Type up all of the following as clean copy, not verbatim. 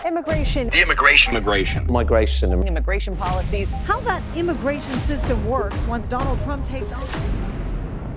Immigration policies. How that immigration system works once Donald Trump takes office.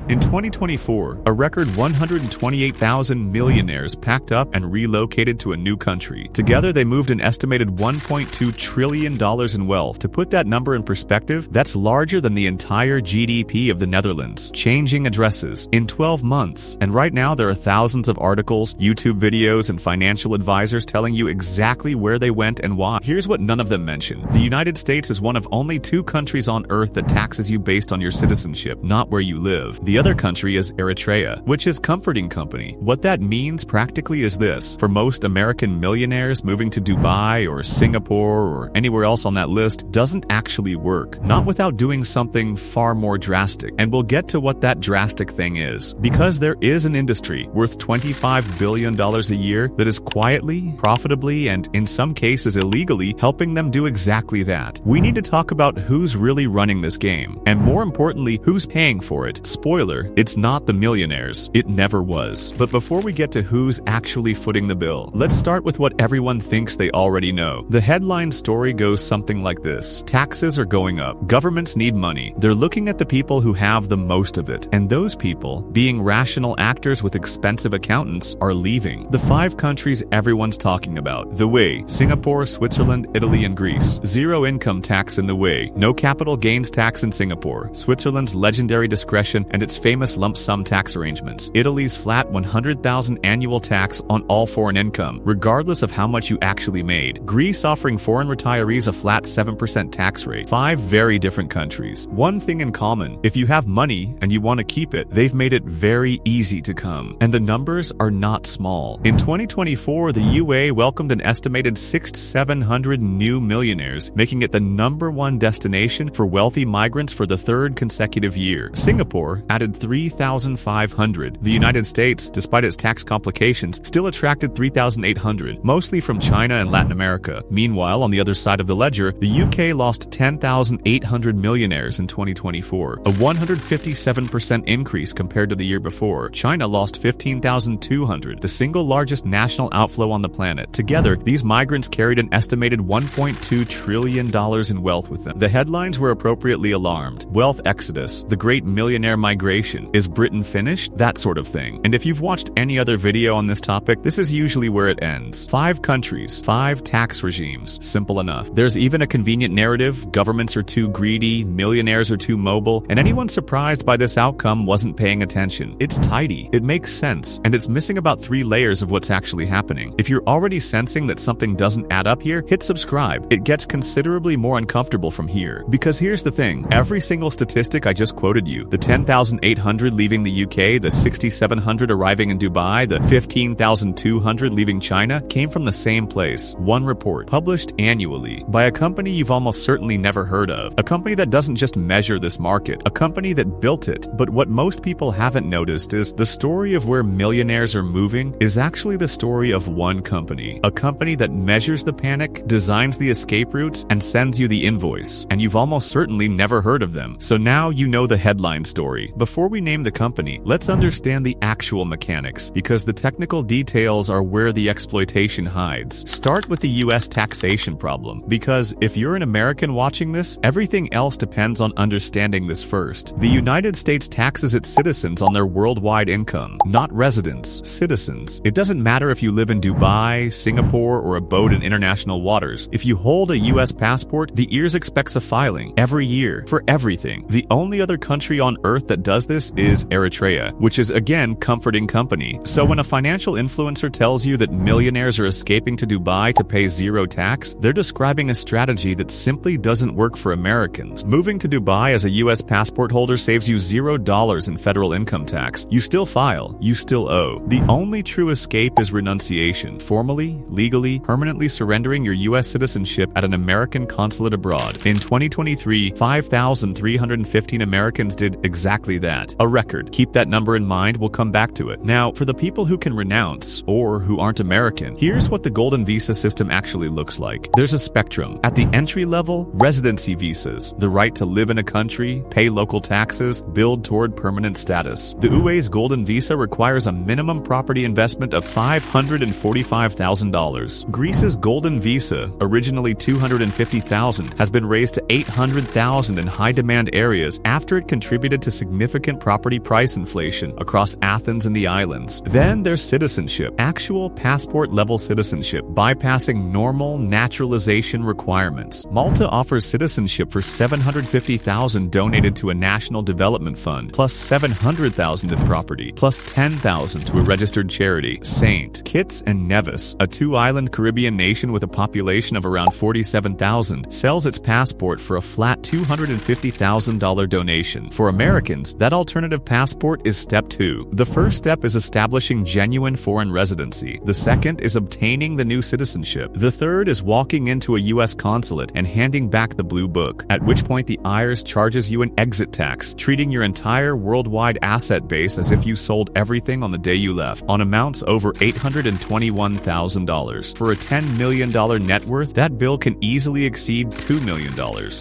In 2024, a record 128,000 millionaires packed up and relocated to a new country. Together, they moved an estimated $1.2 trillion in wealth. To put that number in perspective, that's larger than the entire GDP of the Netherlands. Changing addresses in 12 months. And right now, there are thousands of articles, YouTube videos, and financial advisors telling you exactly where they went and why. Here's what none of them mention. The United States is one of only 2 countries on Earth that taxes you based on your citizenship, not where you live. The other country is Eritrea, which is comforting company. What that means practically is this. For most American millionaires, moving to Dubai or Singapore or anywhere else on that list doesn't actually work. Not without doing something far more drastic. And we'll get to what that drastic thing is. Because there is an industry worth $25 billion a year that is quietly, profitably, and in some cases illegally helping them do exactly that. We need to talk about who's really running this game. And more importantly, who's paying for it. Spoiler, it's not the millionaires. It never was. But before we get to who's actually footing the bill, let's start with what everyone thinks they already know. The headline story goes something like this. Taxes are going up. Governments need money. They're looking at the people who have the most of it. And those people, being rational actors with expensive accountants, are leaving. The 5 countries everyone's talking about. The way: Singapore, Switzerland, Italy, and Greece. Zero income tax in the way. No capital gains tax in Singapore. Switzerland's legendary discretion and its famous lump sum tax arrangements. Italy's flat $100,000 annual tax on all foreign income, regardless of how much you actually made. Greece offering foreign retirees a flat 7% tax rate. 5 very different countries. One thing in common: if you have money and you want to keep it, they've made it very easy to come. And the numbers are not small. In 2024, the UAE welcomed an estimated 600 to 700 new millionaires, making it the #1 destination for wealthy migrants for the 3rd consecutive year. Singapore added 3,500. The United States, despite its tax complications, still attracted 3,800, mostly from China and Latin America. Meanwhile, on the other side of the ledger, the UK lost 10,800 millionaires in 2024, a 157% increase compared to the year before. China lost 15,200, the single largest national outflow on the planet. Together, these migrants carried an estimated $1.2 trillion in wealth with them. The headlines were appropriately alarmed. Wealth exodus, the great millionaire migration. Is Britain finished? That sort of thing. And if you've watched any other video on this topic, this is usually where it ends. 5 countries, 5 tax regimes. Simple enough. There's even a convenient narrative: governments are too greedy, millionaires are too mobile, and anyone surprised by this outcome wasn't paying attention. It's tidy, it makes sense, and it's missing about 3 layers of what's actually happening. If you're already sensing that something doesn't add up here, hit subscribe. It gets considerably more uncomfortable from here. Because here's the thing, every single statistic I just quoted you, the 10,800 leaving the UK, the 6,700 arriving in Dubai, the 15,200 leaving China, came from the same place. One report, published annually, by a company you've almost certainly never heard of. A company that doesn't just measure this market, a company that built it. But what most people haven't noticed is the story of where millionaires are moving is actually the story of one company. A company that measures the panic, designs the escape routes, and sends you the invoice. And you've almost certainly never heard of them. So now you know the headline story. Before we name the company, let's understand the actual mechanics, because the technical details are where the exploitation hides. Start with the US taxation problem, because if you're an American watching this, everything else depends on understanding this first. The United States taxes its citizens on their worldwide income, not residents, citizens. It doesn't matter if you live in Dubai, Singapore, or a boat in international waters. If you hold a US passport, the IRS expects a filing every year for everything. The only other country on earth that does this is Eritrea, which is again comforting company. So when a financial influencer tells you that millionaires are escaping to Dubai to pay zero tax, they're describing a strategy that simply doesn't work for Americans. Moving to Dubai as a US passport holder saves you $0 in federal income tax. You still file, you still owe. The only true escape is renunciation, formally, legally, permanently surrendering your US citizenship at an American consulate abroad. In 2023, 5,315 Americans did exactly that. A record. Keep that number in mind, we'll come back to it. Now, for the people who can renounce, or who aren't American, here's what the Golden Visa system actually looks like. There's a spectrum. At the entry level, residency visas, the right to live in a country, pay local taxes, build toward permanent status. The UAE's Golden Visa requires a minimum property investment of $545,000. Greece's Golden Visa, originally $250,000, has been raised to $800,000 in high-demand areas after it contributed to significant property price inflation across Athens and the islands. Then there's citizenship, actual passport-level citizenship, bypassing normal naturalization requirements. Malta offers citizenship for $750,000 donated to a national development fund, plus $700,000 in property, plus $10,000 to a registered charity. St. Kitts and Nevis, a two-island Caribbean nation with a population of around 47,000, sells its passport for a flat $250,000 donation. For Americans, that alternative passport is step 2. The first step is establishing genuine foreign residency. The second is obtaining the new citizenship. The third is walking into a U.S. consulate and handing back the blue book, at which point the IRS charges you an exit tax, treating your entire worldwide asset base as if you sold everything on the day you left, on amounts over $821,000. For a $10 million net worth, that bill can easily exceed $2 million.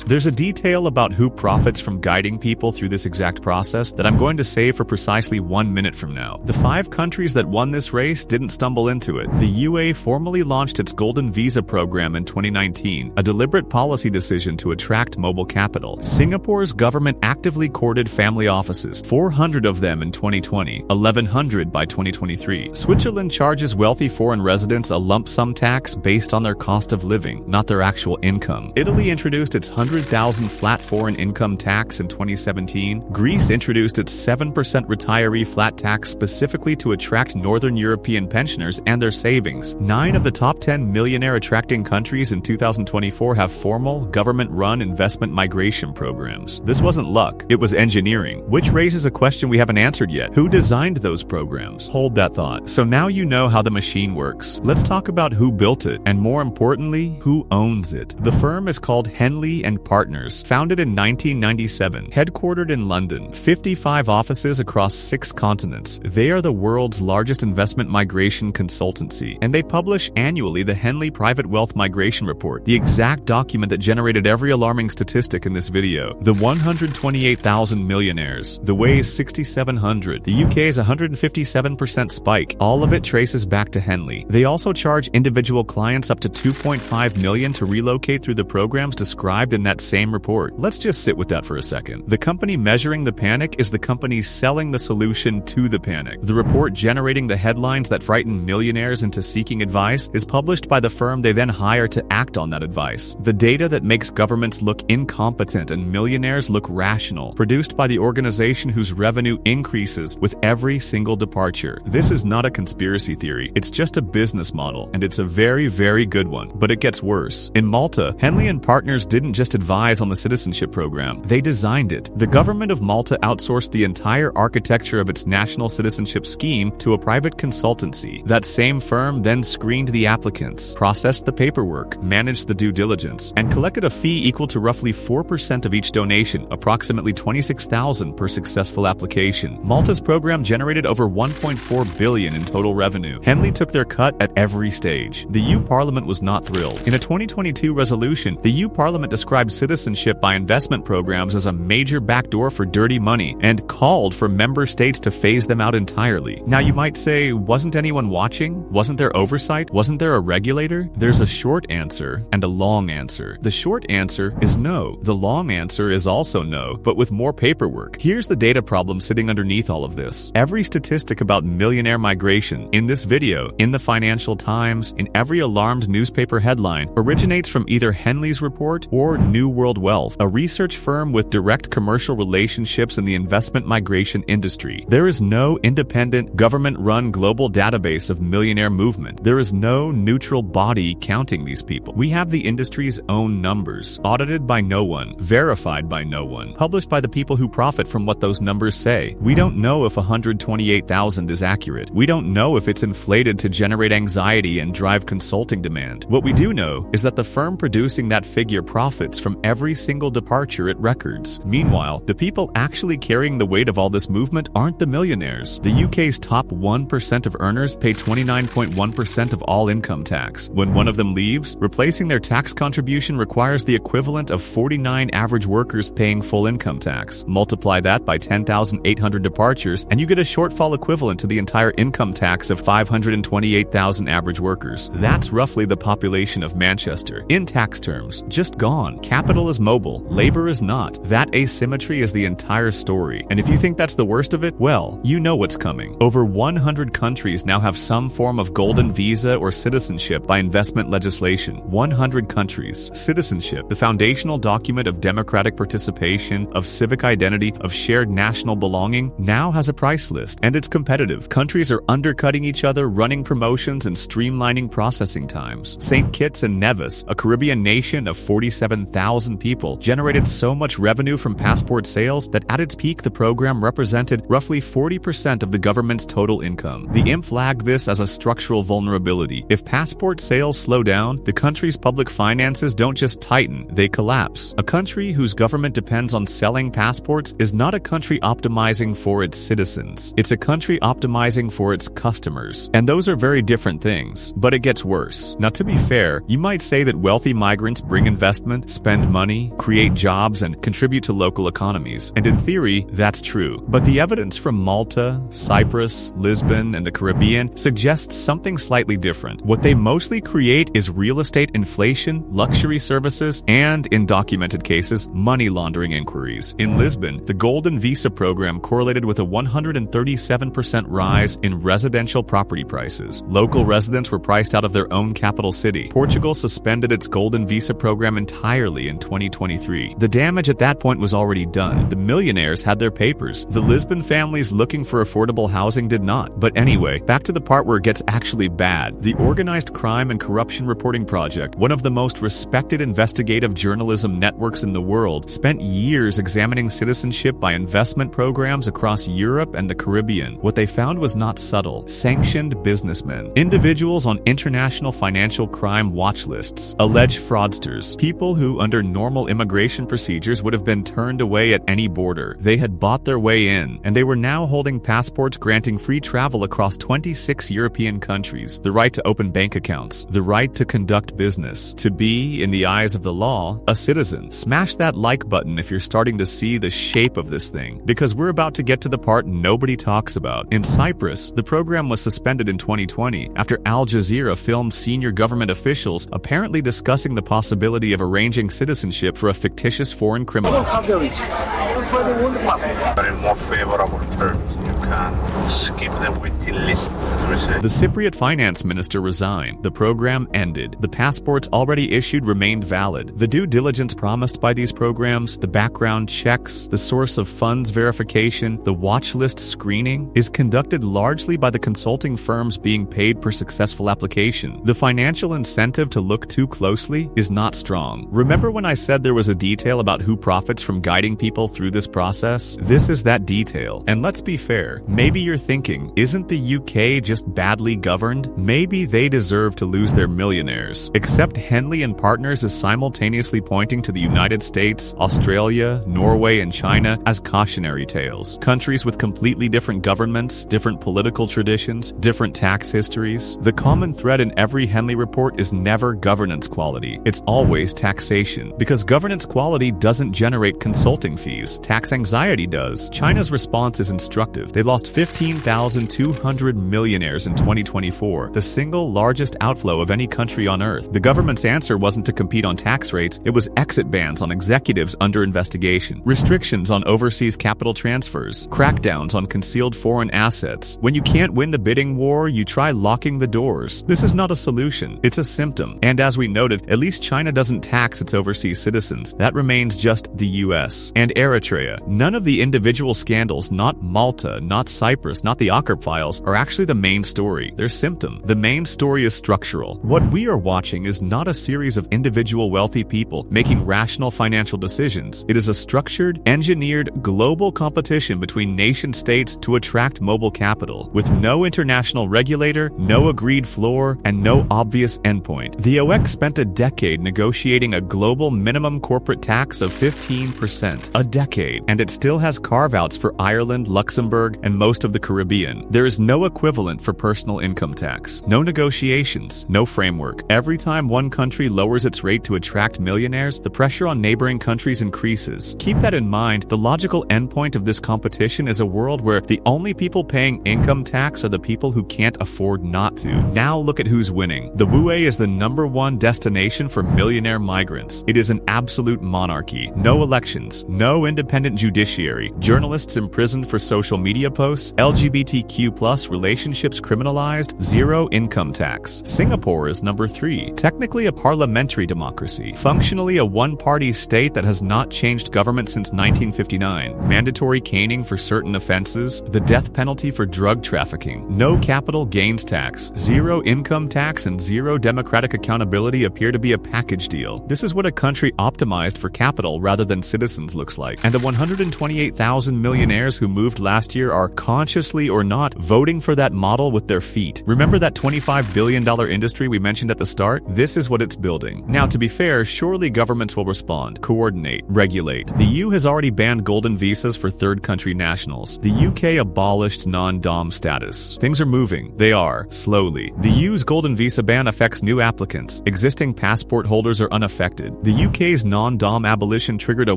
There's a detail about who profits from guiding people through this exact process that I'm going to save for precisely 1 minute from now. The 5 countries that won this race didn't stumble into it. The UAE formally launched its Golden Visa program in 2019, a deliberate policy decision to attract mobile capital. Singapore's government actively courted family offices, 400 of them in 2020, 1,100 by 2023. Switzerland charges wealthy foreign residents a lump sum tax based on their cost of living, not their actual income. Italy introduced its 100,000 flat foreign income tax in 2017. Greece introduced its 7% retiree flat tax specifically to attract Northern European pensioners and their savings. 9 of the top 10 millionaire attracting countries in 2024 have formal, government-run investment migration programs. This wasn't luck, it was engineering, which raises a question we haven't answered yet. Who designed those programs? Hold that thought. So now you know how the machine works. Let's talk about who built it, and more importantly, who owns it. The firm is called Henley Partners, founded in 1997, headquartered in London, 55 offices across 6 continents. They are the world's largest investment migration consultancy, and they publish annually the Henley Private Wealth Migration Report, the exact document that generated every alarming statistic in this video. The 128,000 millionaires, the Way's 6,700, the UK's 157% spike, all of it traces back to Henley. They also charge individual clients up to $2.5 million to relocate through the programs described in that same report. Let's just sit with that for a second. The company measuring the panic is the company selling the solution to the panic. The report generating the headlines that frighten millionaires into seeking advice is published by the firm they then hire to act on that advice. The data that makes governments look incompetent and millionaires look rational, produced by the organization whose revenue increases with every single departure. This is not a conspiracy theory, it's just a business model, and it's a very, very good one. But it gets worse. In Malta, Henley Partners didn't just advise on the citizenship program, they designed it. The government of Malta outsourced the entire architecture of its national citizenship scheme to a private consultancy. That same firm then screened the applicants, processed the paperwork, managed the due diligence, and collected a fee equal to roughly 4% of each donation, approximately $26,000 per successful application. Malta's program generated over $1.4 billion in total revenue. Henley took their cut at every stage. The EU Parliament was not thrilled. In a 2022 resolution, the EU Parliament described citizenship by investment programs as a major backdoor for dirty money and called for member states to phase them out entirely. Now you might say, wasn't anyone watching? Wasn't there oversight? Wasn't there a regulator? There's a short answer and a long answer. The short answer is no. The long answer is also no, but with more paperwork. Here's the data problem sitting underneath all of this. Every statistic about millionaire migration in this video, in the Financial Times, in every alarmed newspaper headline, originates from either Henley's report or New World Wealth, a research firm with direct commercial relationships in the investment migration industry. There is no independent, government-run global database of millionaire movement. There is no neutral body counting these people. We have the industry's own numbers, audited by no one, verified by no one, published by the people who profit from what those numbers say. We don't know if 128,000 is accurate. We don't know if it's inflated to generate anxiety and drive consulting demand. What we do know is that the firm producing that figure profits from every single departure it records. Meanwhile, the people actually actually carrying the weight of all this movement aren't the millionaires. The UK's top 1% of earners pay 29.1% of all income tax. When one of them leaves, replacing their tax contribution requires the equivalent of 49 average workers paying full income tax. Multiply that by 10,800 departures, and you get a shortfall equivalent to the entire income tax of 528,000 average workers. That's roughly the population of Manchester. In tax terms, just gone. Capital is mobile, labor is not. That asymmetry is the entire story. And if you think that's the worst of it, well, you know what's coming. Over 100 countries now have some form of golden visa or citizenship by investment legislation. 100 countries. Citizenship, the foundational document of democratic participation, of civic identity, of shared national belonging, now has a price list, and it's competitive. Countries are undercutting each other, running promotions, and streamlining processing times. St. Kitts and Nevis, a Caribbean nation of 47,000 people, generated so much revenue from passport sales that at its peak the program represented roughly 40% of the government's total income. The IMF flagged this as a structural vulnerability. If passport sales slow down, the country's public finances don't just tighten, they collapse. A country whose government depends on selling passports is not a country optimizing for its citizens. It's a country optimizing for its customers. And those are very different things. But it gets worse. Now, to be fair, you might say that wealthy migrants bring investment, spend money, create jobs, and contribute to local economies. And in theory, that's true. But the evidence from Malta, Cyprus, Lisbon, and the Caribbean suggests something slightly different. What they mostly create is real estate inflation, luxury services, and, in documented cases, money laundering inquiries. In Lisbon, the Golden Visa program correlated with a 137% rise in residential property prices. Local residents were priced out of their own capital city. Portugal suspended its Golden Visa program entirely in 2023. The damage at that point was already done. The millionaires had their papers. The Lisbon families looking for affordable housing did not. But anyway, back to the part where it gets actually bad. The Organized Crime and Corruption Reporting Project, one of the most respected investigative journalism networks in the world, spent years examining citizenship by investment programs across Europe and the Caribbean. What they found was not subtle. Sanctioned businessmen. Individuals on international financial crime watch lists. Alleged fraudsters. People who, under normal immigration procedures, would have been turned away at any border. They had bought their way in, and they were now holding passports granting free travel across 26 European countries, the right to open bank accounts, the right to conduct business, to be, in the eyes of the law, a citizen. Smash that like button if you're starting to see the shape of this thing, because we're about to get to the part nobody talks about. In Cyprus, the program was suspended in 2020 after Al Jazeera filmed senior government officials apparently discussing the possibility of arranging citizenship for a fictitious foreign criminal. That's why they won the passport. But in more favorable terms, you can skip the waiting list, as we say. The Cypriot finance minister resigned. The program ended. The passports already issued remained valid. The due diligence promised by these programs, the background checks, the source of funds verification, the watch list screening, is conducted largely by the consulting firms being paid per successful application. The financial incentive to look too closely is not strong. Remember when I said there was a detail about who profits from guiding people through this process? This is that detail. And let's be fair, maybe you're thinking, isn't the UK just badly governed? Maybe they deserve to lose their millionaires. Except Henley Partners is simultaneously pointing to the United States, Australia, Norway, and China as cautionary tales. Countries with completely different governments, different political traditions, different tax histories. The common thread in every Henley report is never governance quality. It's always taxation. Because governance quality doesn't generate consulting fees. Tax anxiety does. China's response is instructive. They lost 15,200 millionaires in 2024, the single largest outflow of any country on earth. The government's answer wasn't to compete on tax rates, it was exit bans on executives under investigation, restrictions on overseas capital transfers, crackdowns on concealed foreign assets. When you can't win the bidding war, you try locking the doors. This is not a solution, it's a symptom. And as we noted, at least China doesn't tax its overseas citizens. That remains just the US. And Eritrea. None of the individual scandals, not Malta, not Cyprus, not the Ocker files, are actually the main main story, their symptom. The main story is structural. What we are watching is not a series of individual wealthy people making rational financial decisions. It is a structured, engineered, global competition between nation-states to attract mobile capital, with no international regulator, no agreed floor, and no obvious endpoint. The OEX spent a decade negotiating a global minimum corporate tax of 15%. A decade, and it still has carve-outs for Ireland, Luxembourg, and most of the Caribbean. There is no equivalent for personal income tax. No negotiations, no framework. Every time one country lowers its rate to attract millionaires, the pressure on neighboring countries increases. Keep that in mind. The logical endpoint of this competition is a world where the only people paying income tax are the people who can't afford not to. Now look at who's winning. The WUE is the #1 destination for millionaire migrants. It is an absolute monarchy. No elections, no independent judiciary, journalists imprisoned for social media posts, LGBTQ+ relationships criminalized, zero income tax. Singapore is #3, technically a parliamentary democracy, functionally a one-party state that has not changed government since 1959, mandatory caning for certain offenses, the death penalty for drug trafficking, no capital gains tax, zero income tax, and zero democratic accountability appear to be a package deal. This is what a country optimized for capital rather than citizens looks like. And the 128,000 millionaires who moved last year are consciously or not voting for that model with their feet. Remember that $25 billion industry we mentioned at the start? This is what it's building. Now, to be fair, surely governments will respond, coordinate, regulate. The EU has already banned golden visas for third country nationals. The UK abolished non-dom status. Things are moving. They are, slowly. The EU's golden visa ban affects new applicants. Existing passport holders are unaffected. The UK's non-dom abolition triggered a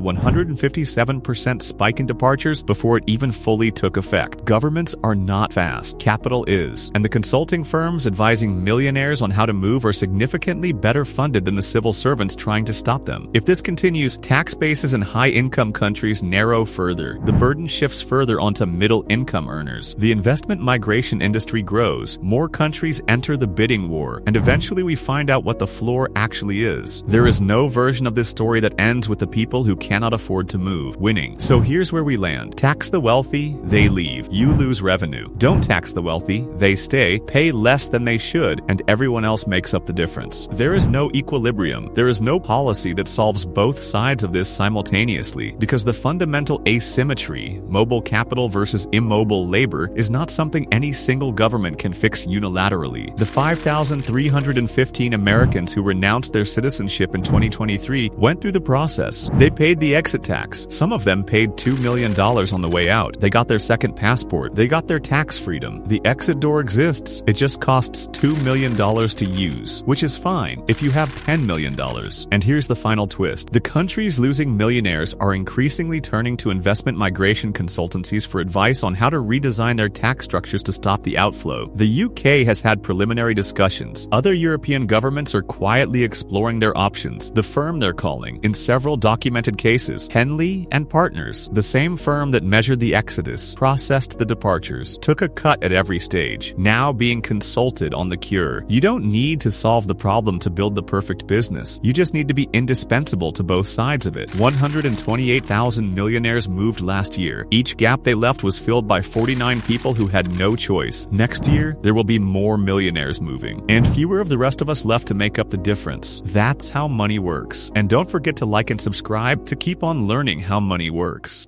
157% spike in departures before it even fully took effect. Governments are not fast. Capital is. And the consulting firms advising millionaires on how to move are significantly better funded than the civil servants trying to stop them. If this continues, tax bases in high-income countries narrow further. The burden shifts further onto middle-income earners. The investment migration industry grows. More countries enter the bidding war, and eventually we find out what the floor actually is. There is no version of this story that ends with the people who cannot afford to move winning. So here's where we land. Tax the wealthy, they leave. You lose revenue. Don't tax the wealthy, they stay, pay less than they should, and everyone else makes up the difference. There is no equilibrium. There is no policy that solves both sides of this simultaneously, because the fundamental asymmetry, mobile capital versus immobile labor, is not something any single government can fix unilaterally. The 5,315 Americans who renounced their citizenship in 2023 went through the process. They paid the exit tax. Some of them paid $2 million on the way out. They got their second passport. They got their tax freedom. The exit door exists. It just costs $2 million to use, which is fine if you have $10 million. And here's the final twist. The countries losing millionaires are increasingly turning to investment migration consultancies for advice on how to redesign their tax structures to stop the outflow. The UK has had preliminary discussions. Other European governments are quietly exploring their options. The firm they're calling, in several documented cases, Henley and Partners, the same firm that measured the exodus, processed the departures, took a cut at every stage, now being consulted on the cure. You don't need to solve the problem to build the perfect business. You just need to be indispensable to both sides of it. 128,000 millionaires moved last year. Each gap they left was filled by 49 people who had no choice. Next year, there will be more millionaires moving, and fewer of the rest of us left to make up the difference. That's how money works. And don't forget to like and subscribe to keep on learning how money works.